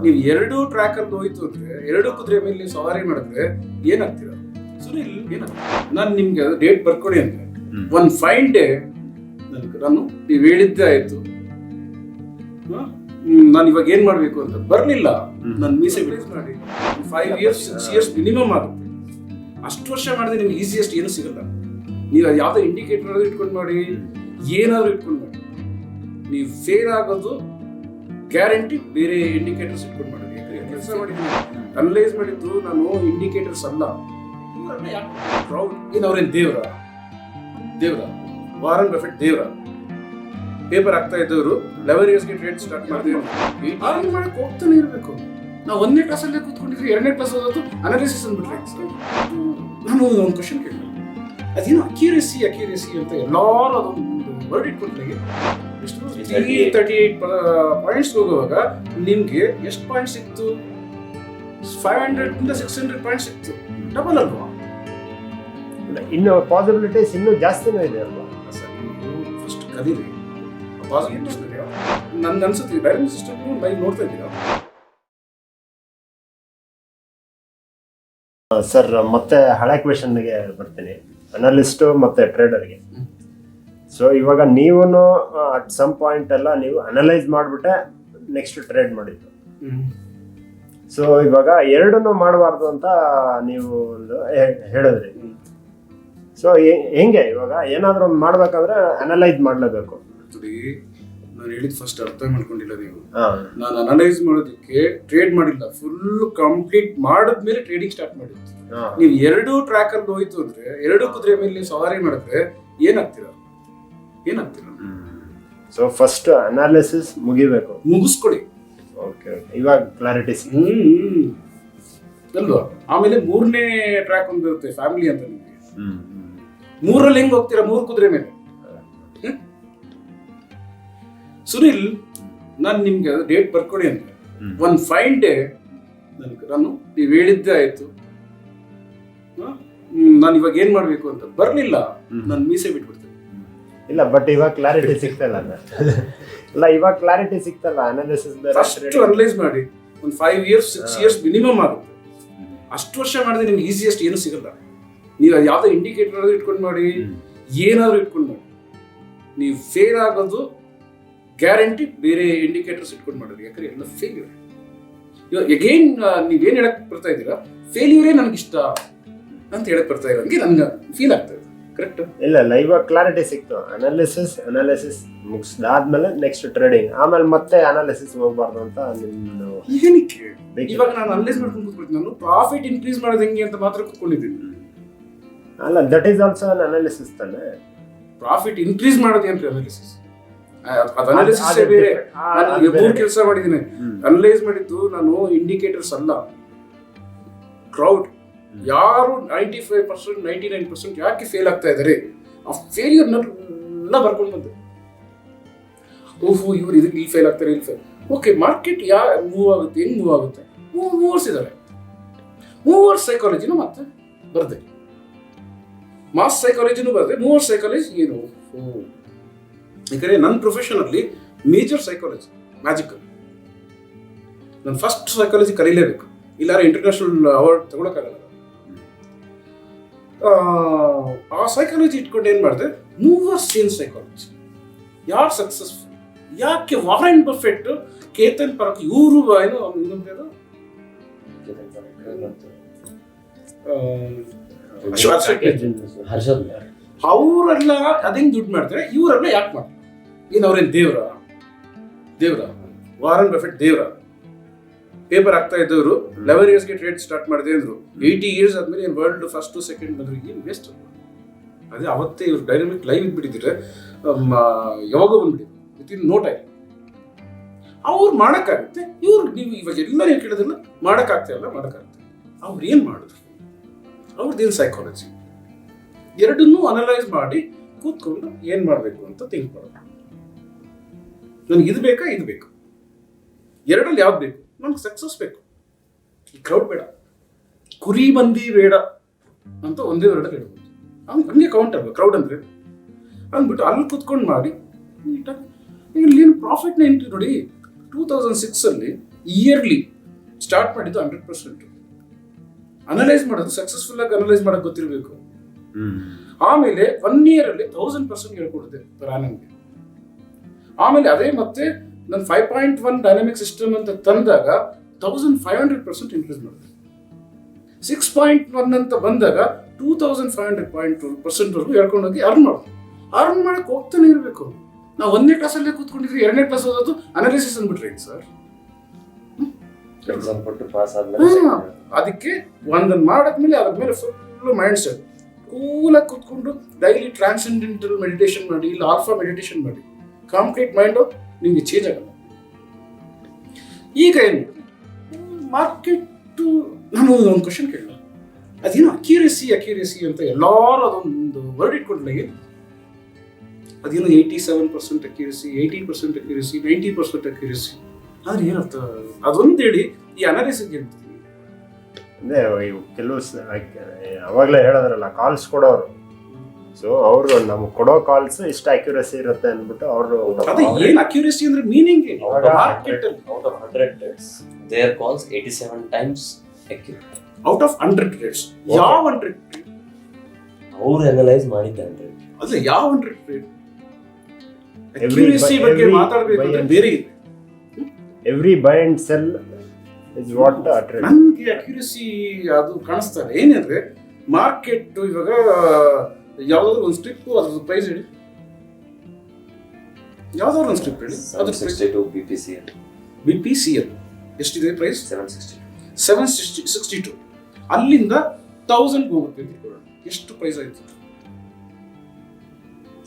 ನೀವು ಎರಡು ಟ್ರ್ಯಾಕ್ ಅಲ್ಲಿ ಹೋಯ್ತು ಅಂದ್ರೆ ಎರಡು ಕುದುರೆ ಮೇಲೆ ನೀವು ಸವಾರಿ ಮಾಡಿದ್ರೆ ಏನಾಗ್ತೀರ? ಸುನಿಲ್ ನಾನು ನಿಮ್ಗೆ ಡೇಟ್ ಬರ್ಕೊಡಿ ಅಂದ್ರೆ ಒಂದು ಫೈನ್ ಡೇ ನಾನು ನೀವು ಹೇಳಿದ್ದೆ ಆಯ್ತು, ನಾನು ಇವಾಗ ಏನ್ ಮಾಡ್ಬೇಕು ಅಂತ ಬರ್ಲಿಲ್ಲ, ನಾನು ಮೀಸೆ ಬಿಡಿಸ್ ಮಾಡಿ 5 years 6 years ಮಿನಿಮಮ್ ಆಗುತ್ತೆ. ಅಷ್ಟು ವರ್ಷ ಮಾಡಿದ್ರೆ ನಿಮ್ಗೆ ಈಸಿಯೆಸ್ಟ್ ಏನು ಸಿಗಲ್ಲ. ನೀವು ಯಾವ್ದೋ ಇಂಡಿಕೇಟರ್ ಇಟ್ಕೊಂಡು ಮಾಡಿ, ಏನಾದ್ರು ಇಟ್ಕೊಂಡು ಮಾಡಿ, ನೀವು ಫೇಲ್ ಆಗೋದು ಗ್ಯಾರಂಟಿ. ಬೇರೆ ಇಂಡಿಕೇಟರ್ಸ್ ಇಟ್ಕೊಂಡು ಮಾಡಿ ಕೆಲಸ ಮಾಡಿದ್ದೀನಿ, ಅನಲೈಸ್ ಮಾಡಿದ್ದು ನಾನು ಇಂಡಿಕೇಟರ್ಸ್ ಅಲ್ಲ. ಏನ್ ಅವ್ರೇನ್ ದೇವ್ರ ವಾರನ್ ಬಫೆಟ್ ದೇವ್ರ? ಪೇಪರ್ ಆಗ್ತಾ ಇದ್ದವರು 11 yearsಗೆ ಟ್ರೇಡ್ ಸ್ಟಾರ್ಟ್ ಮಾಡಿದ್ರು. ಆರ್ಗ್ಯೂ ಮಾಡಕ್ ಹೋಗ್ತಾನೆ ಇರಬೇಕು. ನಾವು 1ನೇ ಕ್ಲಾಸಲ್ಲೇ ಕೂತ್ಕೊಂಡಿದ್ವಿ, 2ನೇ ಕ್ಲಾಸ್ ಓದೋದು ಅನಾಲಿಸಿಸ್ ಅಂದ್ಬಿಟ್ರೆ. ನಾನು ಒಂದು ಕ್ವಶನ್ ಕೇಳಿದೆ, ಅದೇನು ಅಕ್ಯುರೇಸಿ ಅಂತ ಎಲ್ಲರೂ ಅದೊಂದು ವರ್ಡ್ ಇಟ್ಕೊಂಡ್ರೆ ಎಷ್ಟು 338 ಪಾಯಿಂಟ್ಸ್ ಹೋಗುವಾಗ ನಿಮ್ಗೆ ಎಷ್ಟು ಪಾಯಿಂಟ್ ಸಿಕ್ತು? 500 ಇಂದ 600 ಪಾಯಿಂಟ್ ಸಿಕ್ತು. ಡಬಲ್ ಅಲ್ವಾ? ಇನ್ನು ಪಾಸಿಬಿಲಿಟೀಸ್ ಇನ್ನೂ ಜಾಸ್ತಿನೂ ಇದೆ ಅಲ್ವಾ? ಫಸ್ಟ್ ಕಲೀರಿ. ಪಾಸಿಬಿಲಿಟೀಸ್ ನನ್ಗೆ ಅನ್ಸುತ್ತೆ ಡೈನಮಿಕ್ ಸಿಸ್ಟಮ್ ಲೈವ್ ನೋಡ್ತಾ ಇದ್ದೀರಾ ಸರ್? ಮತ್ತೆ ಹಳೆ ಕ್ವೆಶನ್ಗೆ ಬರ್ತೀನಿ, ಅನಲಿಸ್ಟು ಮತ್ತೆ ಟ್ರೇಡರ್ಗೆ. ಸೊ ಇವಾಗ ನೀವು ಅಟ್ ಸಮ್ ಪಾಯಿಂಟ್ ಎಲ್ಲ ನೀವು ಅನಲೈಸ್ ಮಾಡಿಬಿಟ್ಟೆ ನೆಕ್ಸ್ಟ್ ಟ್ರೇಡ್ ಮಾಡಿದ್ದು. ಸೊ ಇವಾಗ ಎರಡನ್ನೂ ಮಾಡಬಾರ್ದು ಅಂತ ನೀವು ಒಂದು ಹೇಳಿದ್ರಿ. ಸೊ ಹೆಂಗೆ ಇವಾಗ ಏನಾದರೂ ಒಂದು ಮಾಡ್ಬೇಕಂದ್ರೆ ಅನಲೈಸ್ ಮಾಡಲೇಬೇಕು. ನಾನು ಹೇಳಿದ್ ಫಸ್ಟ್ ಅರ್ಥ ಮಾಡ್ಕೊಂಡಿಲ್ಲ ನೀವು. ನಾನು ಅನಲೈಸ್ ಮಾಡೋದಕ್ಕೆ ಟ್ರೇಡ್ ಮಾಡಿಲ್ಲ, ಫುಲ್ ಕಂಪ್ಲೀಟ್ ಮಾಡಿದ್ಮೇಲೆ ಟ್ರೇಡಿಂಗ್ ಸ್ಟಾರ್ಟ್ ಮಾಡಿದ್ದು. ನೀವು ಎರಡು ಟ್ರ್ಯಾಕ್ ಅಲ್ಲಿ ಹೋಯ್ತು ಅಂದ್ರೆ, ಎರಡು ಕುದುರೆ ಮೇಲೆ ನೀವು ಸವಾರಿ ಮಾಡಿದ್ರೆ ಏನಾಗ್ತೀರ? ಸೊ ಫಸ್ಟ್ ಅನಾಲಿಸಿಸ್ ಮುಗಿಸ್ಕೊಡಿ. ಓಕೆ, ಇವಾಗ ಕ್ಲಾರಿಟಿ ಅಲ್ವಾ? ಆಮೇಲೆ 3ನೇ ಟ್ರ್ಯಾಕ್ ಒಂದು ಬರುತ್ತೆ, ಫ್ಯಾಮಿಲಿ ಅಂತ. ನಿಮಗೆ 3ರಲ್ಲಿ ಹೆಂಗ್ ಹೋಗ್ತೀರಾ? 3 ಕುದುರೆ ಮೇಲೆ. ಸುನಿಲ್, ನಾನು ನಿಮ್ಗೆ ಡೇಟ್ ಬರ್ಕೊಡಿ ಅಂದ್ರೆ ಒಂದು ಫೈನ್ ಡೇ ನಾನು ನೀವು ಹೇಳಿದ್ದೆ ಆಯ್ತು, ನಾನು ಇವಾಗ ಏನ್ ಮಾಡ್ಬೇಕು ಅಂತ ಬರ್ಲಿಲ್ಲ, ನಾನು ಮೀಸೆ ಬಿಟ್ಬಿಡ್ತೇನೆ. ಇಲ್ಲ, ಬಟ್ ಇವಾಗ ಕ್ಲಾರಿಟಿ ಸಿಗ್ತಲ್ಲ. ಇಲ್ಲ, ಇವಾಗ ಕ್ಲಾರಿಟಿ ಸಿಗ್ತಲ್ಲ. ಅನಾಲಿಸಿಸ್ ಫಸ್ಟ್ ಅನಲೈಸ್ ಮಾಡಿ. ಒಂದು 5 years 6 years ಮಿನಿಮಮ್ ಆಗುತ್ತೆ. ಅಷ್ಟು ವರ್ಷ ಮಾಡಿದ್ರೆ ನಿಮ್ಗೆ ಈಸಿಯೆಸ್ಟ್ ಏನು ಸಿಗಲ್ಲ. ನೀವು ಯಾವ್ದೋ ಇಂಡಿಕೇಟರ್ ಇಟ್ಕೊಂಡು ಮಾಡಿ, ಏನಾದ್ರು ಇಟ್ಕೊಂಡು ಮಾಡಿ, ನೀವು ಫೇಲ್ ಆಗೋದು ಗ್ಯಾರಂಟಿ. ಬೇರೆ ಇಂಡಿಕೇಟರ್ಸ್ ಇಟ್ಕೊಂಡು ಮಾಡೋದು, ಯಾಕಂದ್ರೆ ಎಲ್ಲ ಫೇಲ್ಯೂರ್. ಇವಾಗ ಅಗೇನ್ ನೀವೇನ್ ಹೇಳಕ್ ಬರ್ತಾ ಇದ್ದೀರಾ? ಫೇಲ್ಯೂರೇ ನನಗಿಷ್ಟ ಅಂತ ಹೇಳಕ್ ಬರ್ತಾ ಇರೋ ಹಂಗೆ ನನ್ಗೆ ಫೀಲ್ ಆಗ್ತಾ ಇದೆ. ಕರೆಕ್ಟ್? ಇಲ್ಲ, ಇವಾಗ ಕ್ಲಾರಿಟಿ ಸಿಕ್ತು. ಅನಾಲಿಸಿಸ್ ಮುಗಿಸಿದಾದ್ಮೇಲೆ ನೆಕ್ಸ್ಟ್ ಟ್ರೇಡಿಂಗ್, ಆಮೇಲೆ ಮತ್ತೆ ಅನಾಲಿಸಿಸ್ ಹೋಗ್ಬಾರ್ದು ಅಂತ ನಿಮ್ದು ಏನಕ್ಕೆ? ಇವಾಗ ನಾನು ಅನಲೈಸ್ ಮಾಡ್ಕೊಂಡು ಕೂತ್ಕೊಳ್ತೀನಿ. ನಾನು ಪ್ರಾಫಿಟ್ ಇನ್ಕ್ರೀಸ್ ಮಾಡೋದು ಹೆಂಗೆ ಅಂತ ಮಾತ್ರ ಕೂತ್ಕೊಂಡಿದ್ದೀನಿ. ಅಲ್ಲ, that is also an analysis ತಾನೆ. ಪ್ರಾಫಿಟ್ ಇನ್ಕ್ರೀಸ್ ಮಾಡೋದು ಏನ್ರಿ ಅನಾಲಿಸಿಸ್? ಅದು ಅನಾಲಿಸಿಸ್ ಬೇರೆ. ನಾನು 3 ಕೆಲಸ ಮಾಡಿದ್ದೀನಿ. ಅನಲೈಸ್ ಮಾಡಿದ್ದು ನಾನು ಇಂಡಿಕೇಟರ್ಸ್ ಅಲ್ಲ, ಕ್ರೌಡ್. ಯಾರು 95% 99% ಯಾಕೆ ಫೇಲ್ ಆಗ್ತಾ ಇದ್ದಾರೆ, ಆ ಫೇಲ್ಯೂರ್ನೆಲ್ಲ ಬರ್ಕೊಂಡು ಬಂದೆ. ಓಹೋ, ಇವ್ರು ಇದಕ್ಕೆ ಇಲ್ಲಿ ಫೇಲ್ ಆಗ್ತಾರೆ, ಇಲ್ಲಿ ಫೇಲ್. ಓಕೆ, ಮಾರ್ಕೆಟ್ ಮೂವ್ ಆಗುತ್ತೆ, ಹೆಂಗ್ ಮೂವ್ ಆಗುತ್ತೆ? ಮೂವರ್ಸ್ ಇದ್ದಾರೆ. ಮೂವರ್ಸ್ ಸೈಕಾಲಜಿನೂ ಮತ್ತೆ ಬರ್ದೆ, ಮಾಸ್ ಸೈಕಾಲಜಿನೂ ಬರ್ದೆ. ಮೂವರ್ಸ್ ಸೈಕಾಲಜಿ ಏನು? ಯಾಕಂದ್ರೆ ನನ್ನ ಪ್ರೊಫೆಷನ್ ಅಲ್ಲಿ ಮೇಜರ್ ಸೈಕಾಲಜಿ ಮ್ಯಾಜಿಕಲ್. ನಾನು ಫಸ್ಟ್ ಸೈಕಾಲಜಿ ಕಲೀಲೇಬೇಕು, ಇಲ್ಲಾರ ಇಂಟರ್ನ್ಯಾಷನಲ್ ಅವಾರ್ಡ್ ತಗೊಳಕ್ಕಾಗಲ್ಲ. ಆ ಸೈಕಾಲಜಿ ಇಟ್ಕೊಂಡು ಏನ್ ಮಾಡಿದೆ? Movers change psychology. ಯಾರು ಸಕ್ಸಸ್ಫುಲ್? ಯಾಕೆ ವಾರೆನ್ ಬಫೆಟ್, ಕೇತನ್ ಪರಕ್, ಇವರು ಏನು ಅವರೆಲ್ಲ ಅದೇಂಗ್ ದುಡ್ಡು ಮಾಡ್ತಾರೆ, ಇವರೆಲ್ಲ ಯಾಕೆ ಮಾಡ್ತಾರೆ? ಏನ್ ಅವ್ರೇನ್ ದೇವ್ರ? ವಾರನ್ ಬಫೆಟ್ ದೇವ್ರ? ಪೇಪರ್ ಆಗ್ತಾ ಇದ್ದವರು 11 yearsಗೆ ಟ್ರೇಡ್ ಸ್ಟಾರ್ಟ್ ಮಾಡಿದೆ ಅಂದ್ರು. 80 years ಆದ್ಮೇಲೆ ಏನ್ ವರ್ಲ್ಡ್ ಫಸ್ಟ್ ಸೆಕೆಂಡ್ ಬಂದ್ರು, ಏನ್ ವೇಸ್ಟ್. ಅದೇ ಅವತ್ತೇ ಇವ್ರು ಡೈನಮಿಕ್ ಲೈವ್ ಇದ್ಬಿಟ್ಟಿದ್ರೆ ಯಾವಾಗ ಬಂದ್ಬಿಟ್ಟಿದ್ರು ವಿತಿನ್ ನೋ ಟೈಮ್. ಅವ್ರು ಮಾಡಕ್ಕಾಗುತ್ತೆ, ನೀವು ಇವಾಗ ಎಲ್ಲ ನೀವು ಕೇಳೋದಿಲ್ಲ, ಮಾಡಕ್ಕಾಗ್ತಾ ಇಲ್ಲ, ಮಾಡಕ್ಕಾಗುತ್ತೆ. ಅವ್ರು ಏನ್ ಮಾಡಿದ್ರು? ಅವ್ರದ್ದೇನು ಸೈಕಾಲಜಿ? ಎರಡನ್ನೂ ಅನಲೈಸ್ ಮಾಡಿ ಕೂತ್ಕೊಂಡು ಏನ್ ಮಾಡ್ಬೇಕು ಅಂತ ಥಿಂಕ್ ಮಾಡೋದು. ನನ್ಗೆ ಇದು ಬೇಕಾ, ಇದು ಬೇಕು, ಎರಡಲ್ಲಿ ಯಾವ್ದು ಬೇಕು? ನನ್ಗೆ ಸಕ್ಸಸ್ ಬೇಕು. ಈ ಕ್ರೌಡ್ ಬೇಡ, ಕುರಿ ಮಂದಿ ಬೇಡ ಅಂತ ಒಂದೇ ಎರಡಲ್ಲಿ ಹೇಳ್ಬೋದು. ಹಂಗೆ ಕೌಂಟ್ ಅಲ್ವಾ ಕ್ರೌಡ್ ಅಂದ್ರೆ? ಅಂದ್ಬಿಟ್ಟು ಅಲ್ಲಿ ಕುತ್ಕೊಂಡು ಮಾಡಿ. ಇಲ್ಲೇನು ಪ್ರಾಫಿಟ್ನ ಎಂಟ್ರಿ ನೋಡಿ. 2006 ಅಲ್ಲಿ ಇಯರ್ಲಿ ಸ್ಟಾರ್ಟ್ ಮಾಡಿದ್ದು 100%. ಅನಲೈಸ್ ಮಾಡೋದು ಸಕ್ಸಸ್ಫುಲ್ ಆಗಿ ಅನಲೈಸ್ ಮಾಡೋಕೆ ಗೊತ್ತಿರಬೇಕು. ಆಮೇಲೆ 1 year ಅಲ್ಲಿ 1000% ಹೇಳ್ಕೊಡುತ್ತೆ ನಮಗೆ. ಆಮೇಲೆ ಅದೇ ಮತ್ತೆ ನಾನು 5.1 ಡೈನಾಮಿಕ್ ಸಿಸ್ಟಮ್ ಅಂತ ತಂದಾಗ 1500% ಇನ್ಕ್ರೀಸ್ ಮಾಡಿದೆ. 6.1 ಅಂತ ಬಂದಾಗ 2500% ವರೆಗೂ ಹೇಳ್ಕೊಂಡೋಗಿ ಅರ್ನ್ ಮಾಡೋದು. ಅರ್ನ್ ಮಾಡಕ್ಕೆ ಹೋಗ್ತಾನೆ ಇರಬೇಕು. ನಾವು 1ನೇ ಕ್ಲಾಸಲ್ಲೇ ಕೂತ್ಕೊಂಡಿದ್ವಿ, 2ನೇ ಕ್ಲಾಸ್ ಓದೋದು ಅನಾಲಿಸಿಸ್ ಅಂದ್ಬಿಟ್ರೆ ಸರ್. ಎಕ್ಸಾಮ್ ಕೊಟ್ಟು ಪಾಸ್ ಆದ್ಮೇಲೆ ಅದಕ್ಕೆ ಒಂದನ್ನು ಮಾಡಾದ್ಮೇಲೆ ಅದ್ರ ಮೇಲೆ ಫುಲ್ ಮೈಂಡ್ ಸೆಟ್ ಕೂಲಾಗಿ ಕೂತ್ಕೊಂಡು ಡೈಲಿ ಟ್ರಾನ್ಸೆಂಡೆಂಟಲ್ ಮೆಡಿಟೇಷನ್ ಮಾಡಿ, ಇಲ್ಲ ಆಲ್ಫಾ ಮೆಡಿಟೇಷನ್ ಮಾಡಿ, ಕಂಪ್ಲೀಟ್ ಮೈಂಡು ನಿಮಗೆ ಚೇಂಜ್ ಆಗಲ್ಲ. ಈಗ ಏನು ಮಾರ್ಕೆಟ್, ನಾನು ಒಂದು ಕ್ವಶನ್ ಕೇಳಲ್ಲ, ಅದೇನು ಅಕ್ಯುರೇಸಿ ಅಂತ ಎಲ್ಲರೂ ಅದೊಂದು ವರ್ಡ್ ಇಟ್ಕೊಂಡ್ರೆ ಅದೇನು 87% ಅಕ್ಯುರೇಸಿ, 80% ಅಕ್ಯುರೇಸಿ, 90% ಅಕ್ಯುರೇಸಿ. ಆದ್ರೆ ಏನರ್ಥ ಅದೊಂದು ಹೇಳಿ ಈ ಅನಾಲಿಸಿಸ್ ಹೇಳ್ತೀವಿ. ಅಂದ್ರೆ ಕೆಲವು ಅವಾಗಲೇ ಹೇಳೋದ್ರಲ್ಲ, ಕಾಲ್ಸ್ ಕೊಡೋರು, ಸೊ ಅವರು ನಮ್ಗೆ ಕೊಡೋ ಕಾಲ್ಸ್ ಇಷ್ಟು ಅಕ್ಯುರೇಸಿ ಇರುತ್ತೆ ಅಂದ್ಬಿಟ್ಟು ಅವರು. ಅದೇ ಏನು ಅಕ್ಯುರೇಸಿ ಅಂದ್ರೆ ಮೀನಿಂಗ್ ಏನು? ಮಾರ್ಕೆಟ್ ಅಲ್ಲಿ out of 100 trades their calls 87 times accurate. Out of 100 trades ಯಾವ 100 trade ಅವರು ಅನಲೈಸ್ ಮಾಡಿದ್ದ 100. ಅದೇ ಯಾವ 100 trade ಅಕ್ಯುರೇಸಿ ಬಗ್ಗೆ ಮಾತಾಡಬೇಕು ಅಂದ್ರೆ ಬೇರೆ ಇದೆ. Every by and sell is what trade. ನನಗೆ ಅಕ್ಯುರೇಸಿ ಅದು ಕಾಣಿಸ್ತಾರೆ ಏನಂದ್ರೆ, ಮಾರ್ಕೆಟ್ ಇವಾಗ ಯಾವ್ದಾದ್ರು ಒಂದು ಸ್ಟ್ರಿಪ್ ಅದ್ರ ಪ್ರೈಸ್ ಹೇಳಿ, ಯಾವ್ದಾದ್ರು ಒಂದು ಸ್ಟ್ರಿಪ್ ಹೇಳಿ, ಅದ್ರ 62 BPCL ಎಷ್ಟಿದೆ ಪ್ರೈಸ್? 760. 762. ಅಲ್ಲಿಂದ 1000 ಹೋಗುತ್ತೆ ಅಂತ ಇಟ್ಕೊಳ್ಳೋಣ. ಎಷ್ಟು ಪ್ರೈಸ್ ಆಯ್ತು?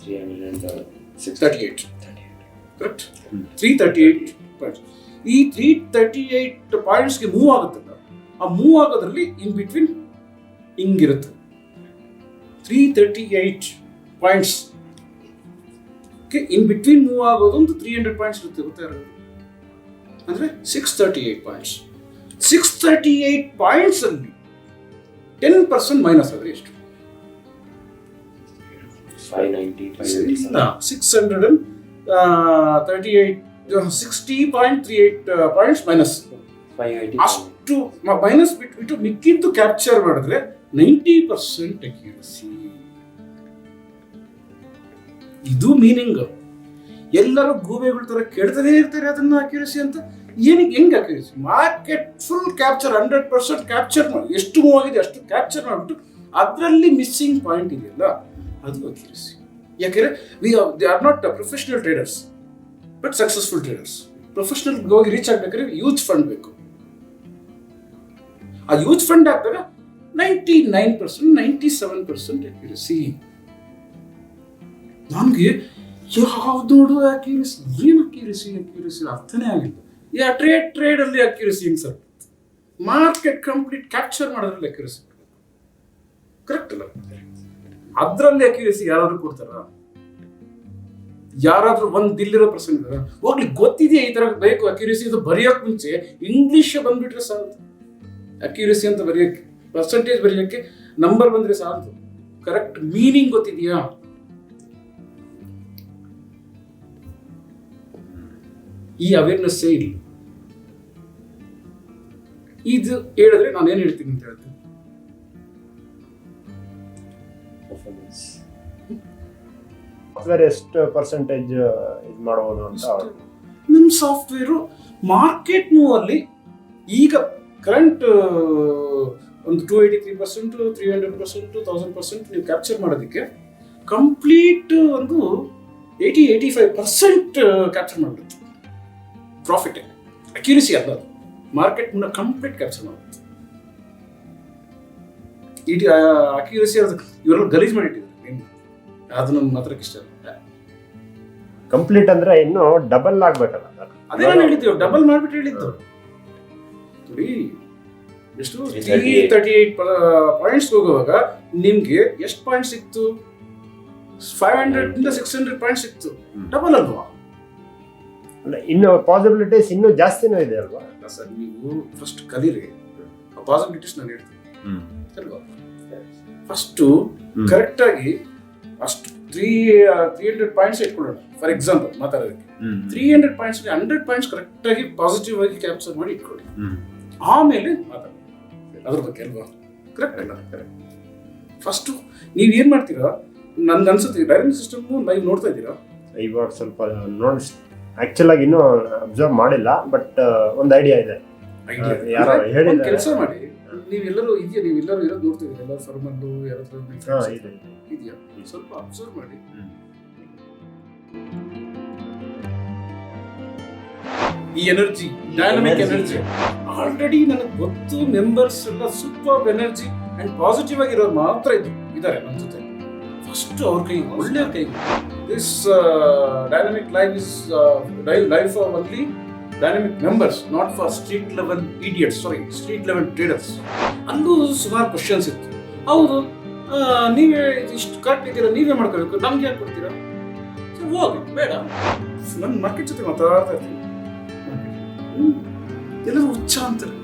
338. Correct, 338 points. ಈ 338 ಪಾಯಿಂಟ್ಸ್ಗೆ ಮೂವ್ ಆಗುತ್ತಲ್ಲ, ಆ ಮೂವ್ ಆಗೋದ್ರಲ್ಲಿ ಇನ್ ಬಿಟ್ವೀನ್ ಹಿಂಗಿರುತ್ತೆ 338 ಪಾಯಿಂಟ್ಸ್. ಇನ್ ಬಿಟ್ವೀನ್ ಮೂವ್ ಆಗೋದೊಂದು 300 ಪಾಯಿಂಟ್ಸ್ ಇರುತ್ತೆ, ಗೊತ್ತಾ ಇರೋದು ಅಂದ್ರೆ 638 ಪಾಯಿಂಟ್ಸ್. 638 ಪಾಯಿಂಟ್ಸ್ ಅಲ್ಲಿ 10% ಮೈನಸ್ ಆದರೆ ಎಷ್ಟು? 60.38 ಪಾಯಿಂಟ್ಸ್ ಮೈನಸ್. ಅಷ್ಟು ಮೈನಸ್ ಬಿಟ್ಬಿಟ್ಟು ಮಿಕ್ಕಿದ್ದು ಕ್ಯಾಪ್ಚರ್ ಮಾಡಿದ್ರೆ 90% ಅಕ್ಯುರಸಿ. ಇದು ಮೀನಿಂಗ್. ಎಲ್ಲರೂ ಗೂಬೆಗಳ ತರ ಕೇಳ್ತಾನೆ ಇರ್ತಾರೆ ಅದನ್ನ ಅಕ್ಯುರಸಿ ಅಂತ. ಏನಕ್ಕೆ ಹೆಂಗ್ accuracy? Market full capture 100% capture ಮಾಡಿ, ಎಷ್ಟು ಮೂವ್ ಆಗಿದೆ ಅಷ್ಟು ಕ್ಯಾಪ್ಚರ್ ಮಾಡಿಬಿಟ್ಟು ಅದರಲ್ಲಿ ಮಿಸ್ಸಿಂಗ್ ಪಾಯಿಂಟ್ ಇದೆಯಲ್ಲ, ಅದು ಅಕ್ಯುರಸಿ. ಯಾಕೆಂದ್ರೆ they are not professional traders but successful traders. Professional ಹೋಗಿ ರೀಚ್ ಆಗ್ಬೇಕಾದ್ರೆ ಯೂಜ್ ಫಂಡ್ ಬೇಕು. ಆ ಯೂಜ್ ಫಂಡ್ ಹಾಕಿದಾಗ 99%, 97% ಅಕ್ಯುರಸಿ. ನನಗೆ ಯಾವ್ದು ನೋಡುವ ಅಕ್ಯುರಸಿ, ಏನು ಅಕ್ಯುರಸಿ ಅರ್ಥನೇ ಆಗಿಲ್ಲ. ಯಾ ಟ್ರೇಡ್ ಅಲ್ಲಿ ಅಕ್ಯುರಸಿ ಹೆಂಗ್ ಸರ್? ಮಾರ್ಕೆಟ್ ಕಂಪ್ಲೀಟ್ ಕ್ಯಾಪ್ಚರ್ ಮಾಡೋದ್ರಲ್ಲಿ ಅಕ್ಯುರಸಿ ಕರೆಕ್ಟ್ ಅಲ್ಲ? ಅದ್ರಲ್ಲಿ ಅಕ್ಯುರಸಿ ಯಾರಾದ್ರೂ ಕೊಡ್ತಾರ? ಯಾರಾದ್ರೂ ಒಂದ್ ದಿಲ್ಲಿರೋ ಪರ್ಸನ್ ಇದಾರ? ಹೋಗ್ಲಿ, ಗೊತ್ತಿದೆಯಾ ಈ ತರ ಬೇಕು ಅಕ್ಯುರಸಿ ಅಂತ ಬರೆಯೋಕ್ ಮುಂಚೆ ಇಂಗ್ಲಿಷ್ ಬಂದ್ಬಿಟ್ರೆ ಸಾಲದು. ಅಕ್ಯುರಸಿ ಅಂತ ಬರೆಯೋಕ್ಕೆ, ಪರ್ಸೆಂಟೇಜ್ ಬರೆಯೋಕ್ಕೆ ನಂಬರ್ ಬಂದ್ರೆ ಸಾಲದು. ಕರೆಕ್ಟ್ ಮೀನಿಂಗ್ ಗೊತ್ತಿದೆಯಾ? ಈ ಅವೇರ್ನೆಸ್ ಇಲ್ಲ. ಇದು ಹೇಳಿದ್ರೆ ನಾನು ಏನ್ ಹೇಳ್ತೀನಿ ಅಂತ ಹೇಳ್ತೀನಿ, ಸಾಫ್ಟ್ವೇರ್ ಎಷ್ಟು ಪರ್ಸೆಂಟೇಜ್ ಇದು ಮಾಡಬಹುದು ಅಂತ. ನಮ್ಮ ಸಾಫ್ಟ್ವೇರು ಮಾರ್ಕೆಟ್ ಮೂವ್ ಅಲ್ಲಿ ಈಗ ಕರೆಂಟ್ ಒಂದು 283%, 300%, 1000% ನೀವು ಕ್ಯಾಪ್ಚರ್ ಮಾಡೋದಕ್ಕೆ ಕಂಪ್ಲೀಟ್ ಒಂದು 80-85% ಕ್ಯಾಪ್ಚರ್ ಮಾಡಬೇಕು. ಪ್ರಾಫಿಟ್ ಅಕ್ಯುರಸಿ ಅಲ್ಲ, ಮಾರ್ಕೆಟ್ ಮುನ್ನ ಕಂಪ್ಲೀಟ್ ಕ್ಯಾಪ್ಚರ್ ಮಾಡುತ್ತೆ. ಅಕ್ಯುರಸಿ ಇವರೆಲ್ಲ ಗಲೀಜ್ ಮಾಡಿಟ್ಟಿದ್ದಾರೆ, ಅದು ನಮ್ಗೆ ಮಾತ್ರ ಇಷ್ಟ ಅಲ್ಲ. ಕಂಪ್ಲೀಟ್ ಅಂದ್ರೆ ಇನ್ನು ಡಬಲ್ ಆಗ್ಬೇಕಲ್ಲ. ಅದೇ ನಾನು ಹೇಳಿದ್ದೇವೆ, ಡಬಲ್ ಮಾಡ್ಬಿಟ್ಟು ಹೇಳಿದ್ದು. ನೋಡಿ ಎಷ್ಟು 338 ಪಾಯಿಂಟ್ಸ್ ಹೋಗುವಾಗ ನಿಮ್ಗೆ ಎಷ್ಟು ಪಾಯಿಂಟ್ ಸಿಕ್ತು? 500 ಇಂದ 600 ಪಾಯಿಂಟ್ ಸಿಕ್ತು. ಡಬಲ್ ಅಲ್ವಾ? ಇನ್ನು ಪಾಸಿಬಿಲಿಟೀಸ್ ಇನ್ನೂ ಜಾಸ್ತಿನೂ ಇದೆ ಅಲ್ವಾ? ಸರ್, ನೀವು ಫಸ್ಟ್ ಕಲೀರಿ, ಪಾಸಿಬಿಲಿಟೀಸ್ ನಾನು ಹೇಳ್ತೀನಿ ಅಲ್ವಾ? ಫಸ್ಟ್ ಕರೆಕ್ಟ್ ಆಗಿ ಅಷ್ಟು 300 ಪಾಯಿಂಟ್ಸ್ ಇಟ್ಕೊಳ್ಳೋಣ ಫಾರ್ ಎಕ್ಸಾಂಪಲ್ ಮಾತಾಡೋದಕ್ಕೆ. 300 ಪಾಯಿಂಟ್ಸ್ 100 ಪಾಯಿಂಟ್ಸ್ ಕರೆಕ್ಟ್ ಆಗಿ ಪಾಸಿಟಿವ್ ಆಗಿ ಕ್ಯಾಪ್ಚರ್ ಮಾಡಿ ಇಟ್ಕೊಳ್ಳಿ. ಆಮೇಲೆ ಮಾತಾಡಿ ಅದ್ರ ಬಗ್ಗೆ ಅಲ್ವಾ? ಕರೆಕ್ಟ್ ಅಲ್ಲ? ಕರೆಕ್ಟ್. ಫಸ್ಟು ನೀವು ಏನು ಮಾಡ್ತೀರಾ? ನನ್ಗೆ ಅನ್ಸುತ್ತೆ ಡೈರೆಕ್ಟ್ ಸಿಸ್ಟಮ್ ಲೈವ್ ನೋಡ್ತಾ ಇದ್ದೀರಾ ಇವಾಗ? ಸ್ವಲ್ಪ ನೋಡಿ, ಆಕ್ಚುಲ್ ಆಗಿ ಇನ್ನೂ ಅಬ್ಸರ್ವ್ ಮಾಡಿಲ್ಲ, ಬಟ್ ಒಂದು ಐಡಿಯಾ ಇದೆ. ಯಾರೋ ಹೇಳಿದ್ದಾರೆ. ಕೆಲಸ ಮಾಡಿ, ನೀವೆಲ್ಲರೂ ಇದೆಯಾ? ನೀವೆಲ್ಲರೂ ಇರೋದು ನೋಡ್ತಿದ್ದೀರಾ? ಎಲ್ಲ ಫರ್ಮಲ್ಲು ಯಾರಾದ್ರೂ ಇದೆಯಾ? ಸ್ವಲ್ಪ ಅಬ್ಸರ್ವ್ ಮಾಡಿ. ಈ ಎನರ್ಜಿ, ಡೈನಾಮಿಕ್ ಎನರ್ಜಿ ಆಲ್ರೆಡಿ ನನಗೆ ಗೊತ್ತು. ಮೆಂಬರ್ಸ್ ಎಲ್ಲ ಸೂಪರ್ ಎನರ್ಜಿ ಅಂಡ್ ಪಾಸಿಟಿವ್ ಆಗಿರೋರು ಮಾತ್ರ ಇದ್ದಾರೆ ನನ್ನ ಜೊತೆ. ಫಸ್ಟ್ ಅವ್ರ ಕೈ, ಒಳ್ಳೆಯ ಕೈ. This dynamic life is life for only dynamic members, not for street level idiots, street level traders. ಅಲ್ಲೂ ಸುಮಾರು ಕ್ವಶನ್ಸ್ ಇತ್ತು. ಹೌದು, ನೀವೇ ಇಷ್ಟು ಕರೆಕ್ಟ್ ಇದ್ದೀರಾ, ನೀವೇ ಮಾಡ್ಕೋಬೇಕು, ನಮ್ಗೆ ಯಾಕೆ ಕೊಡ್ತೀರಾ? ಹೋಗಿ ಬೇಡ. ನನ್ನ ಮಾರ್ಕೆಟ್ ಜೊತೆ ಮಾತಾಡ್ತಾ ಇರ್ತೀನಿ, ಎಲ್ಲರೂ ಹುಚ್ಚ ಅಂತಾರೆ.